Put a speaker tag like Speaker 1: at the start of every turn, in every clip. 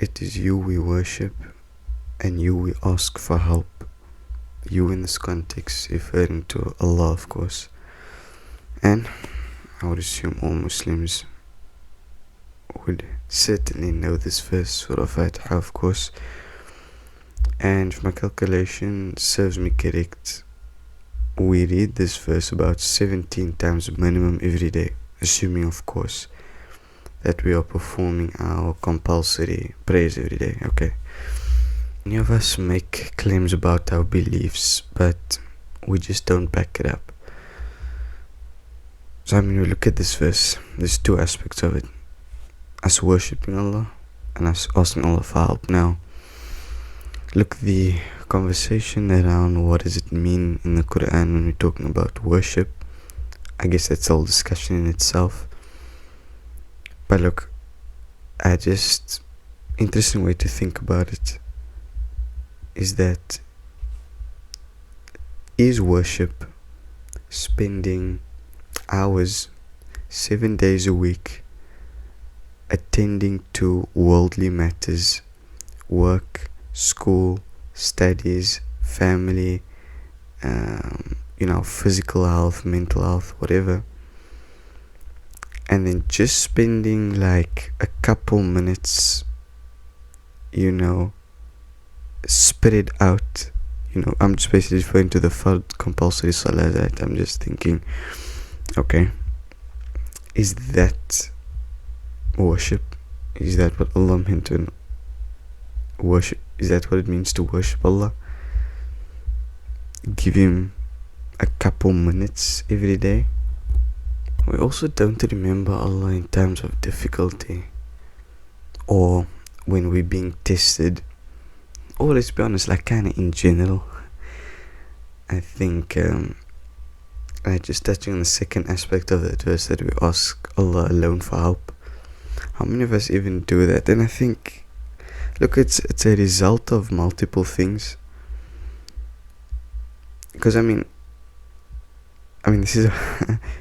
Speaker 1: It is you we worship and you we ask for help. You in this context referring to Allah, of course. And I would assume all Muslims would certainly know this verse, Surah Fatiha, of course. And if my calculation serves me correct, we read this verse about 17 times minimum every day, assuming, of course, that we are performing our compulsory prayers every day. Okay. Many of us make claims about our beliefs, but we just don't back it up. So we look at this verse, there's two aspects of it. Us worshipping Allah and us asking Allah for help. Now, look, the conversation around what does it mean in the Quran when we're talking about worship, I guess that's a whole discussion in itself. But look, interesting way to think about it is that is worship spending hours 7 days a week attending to worldly matters, work, school, studies, family, physical health, mental health, whatever, and then just spending like a couple minutes, spread out, I'm just basically referring to the fard compulsory salah, that I'm just thinking, okay, is that worship? Is that what Allah meant to worship? Is that what it means to worship Allah? Give Him a couple minutes every day? We also don't remember Allah in times of difficulty, or when we're being tested, or let's be honest, like kinda in general. I think just touching on the second aspect of that verse, that we ask Allah alone for help. How many of us even do that? And I think, look, it's a result of multiple things. Because this is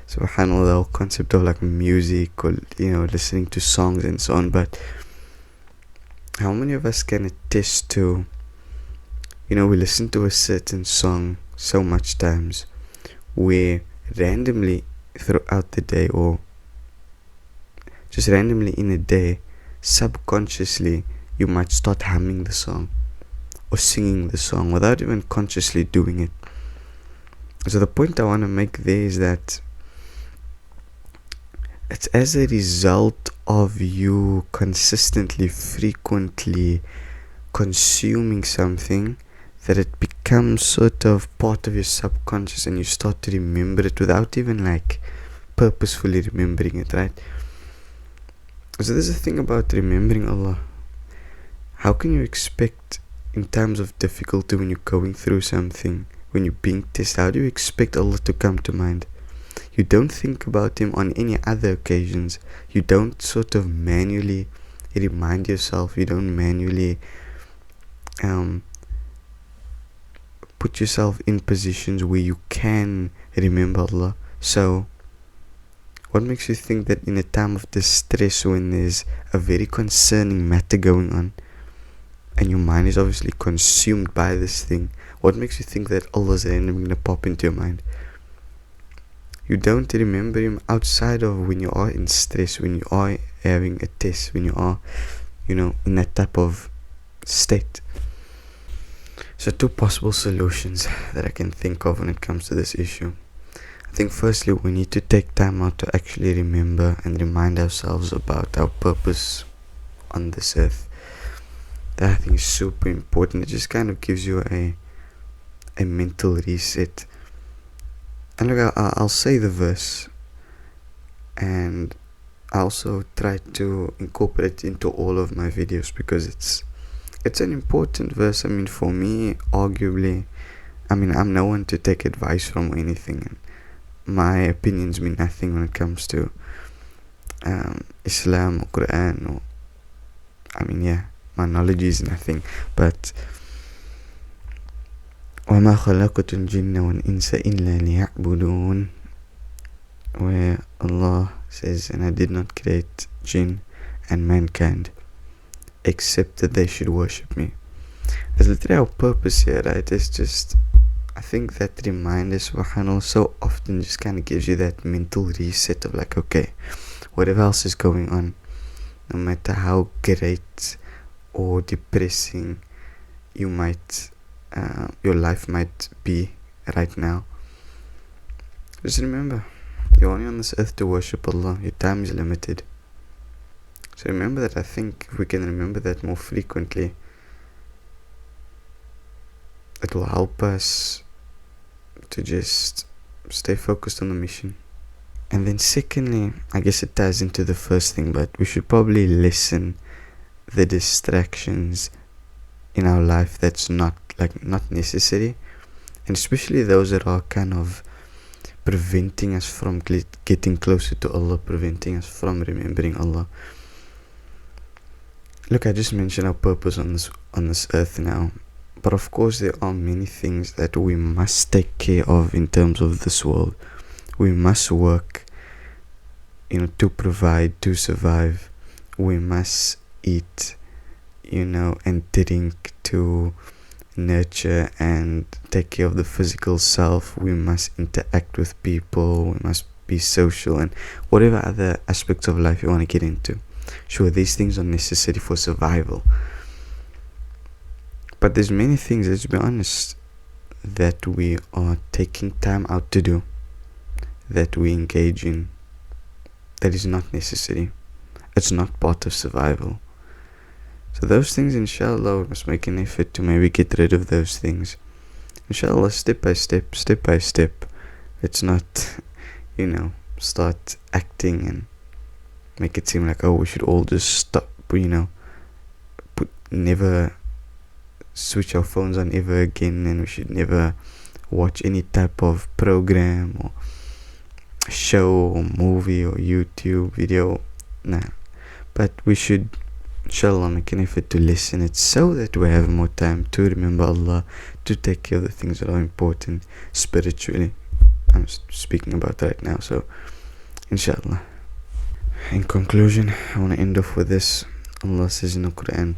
Speaker 1: subhanAllah, the whole concept of like music, or listening to songs and so on. But how many of us can attest to, we listen to a certain song so much times where randomly throughout the day, or just randomly in a day, subconsciously you might start humming the song or singing the song without even consciously doing it. So the point I want to make there is that it's as a result of you consistently, frequently consuming something that it becomes sort of part of your subconscious, and you start to remember it without even like purposefully remembering it, right? So there's a thing about remembering Allah. How can you expect in times of difficulty, when you're going through something, when you're being tested, how do you expect Allah to come to mind? You don't think about Him on any other occasions. You don't sort of manually remind yourself. You don't manually put yourself in positions where you can remember Allah. So what makes you think that in a time of distress, when there's a very concerning matter going on, and your mind is obviously consumed by this thing, what makes you think that Allah is randomly going to pop into your mind? You don't remember Him outside of when you are in stress, when you are having a test, when you are, in that type of state. So two possible solutions that I can think of when it comes to this issue. I think firstly, we need to take time out to actually remember and remind ourselves about our purpose on this earth. That I think is super important. It just kind of gives you a mental reset. And look, I'll say the verse, and I also try to incorporate it into all of my videos, because it's an important verse. For me, arguably, I'm no one to take advice from or anything, and my opinions mean nothing when it comes to Islam or Quran, or my knowledge is nothing. But وَمَا خَلَقْتُ الْجِنَّ وَالْإِنسَ إِلَّا لِيَعْبُدُونَ, where Allah says, and I did not create jinn and mankind except that they should worship me. It's literally our purpose here, right? It's just, I think that reminder, subhanAllah, so often just kind of gives you that mental reset of like, okay, whatever else is going on, no matter how great or depressing your life might be right now, just remember, you're only on this earth to worship Allah. Your time is limited. So remember that. I think if we can remember that more frequently, it will help us to just stay focused on the mission. And then secondly, I guess it ties into the first thing, but we should probably lessen the distractions in our life that's not necessary, and especially those that are kind of preventing us from getting closer to Allah, preventing us from remembering Allah. Look, I just mentioned our purpose on this earth now, but of course there are many things that we must take care of in terms of this world. We must work, to provide, to survive. We must eat, and drink to nurture and take care of the physical self. We must interact with people. We must be social and whatever other aspects of life you want to get into. Sure, these things are necessary for survival, but there's many things, let's be honest, that we are taking time out to do, that we engage in, that is not necessary. It's not part of survival. So those things, inshallah, we must make an effort to maybe get rid of those things. Inshallah, step by step. Let's not, start acting and make it seem like, oh, we should all just stop, never switch our phones on ever again, and we should never watch any type of program or show or movie or YouTube video. Nah. But we should, inshallah, make an effort to lessen it so that we have more time to remember Allah, to take care of the things that are important spiritually. I'm speaking about right now, so inshallah. In conclusion, I want to end off with this. Allah says in the Quran,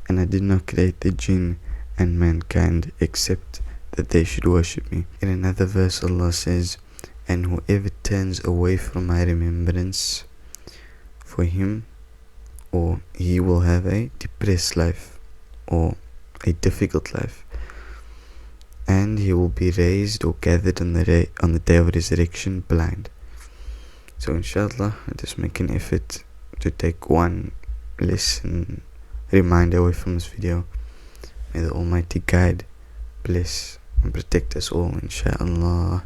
Speaker 1: and I did not create the jinn and mankind except that they should worship me. In another verse, Allah says, and whoever turns away from my remembrance, for him or he will have a depressed life or a difficult life, and he will be raised or gathered on the day of resurrection blind. So inshallah, just make an effort to take one lesson, reminder away from this video. May the Almighty guide, bless and protect us all, inshallah.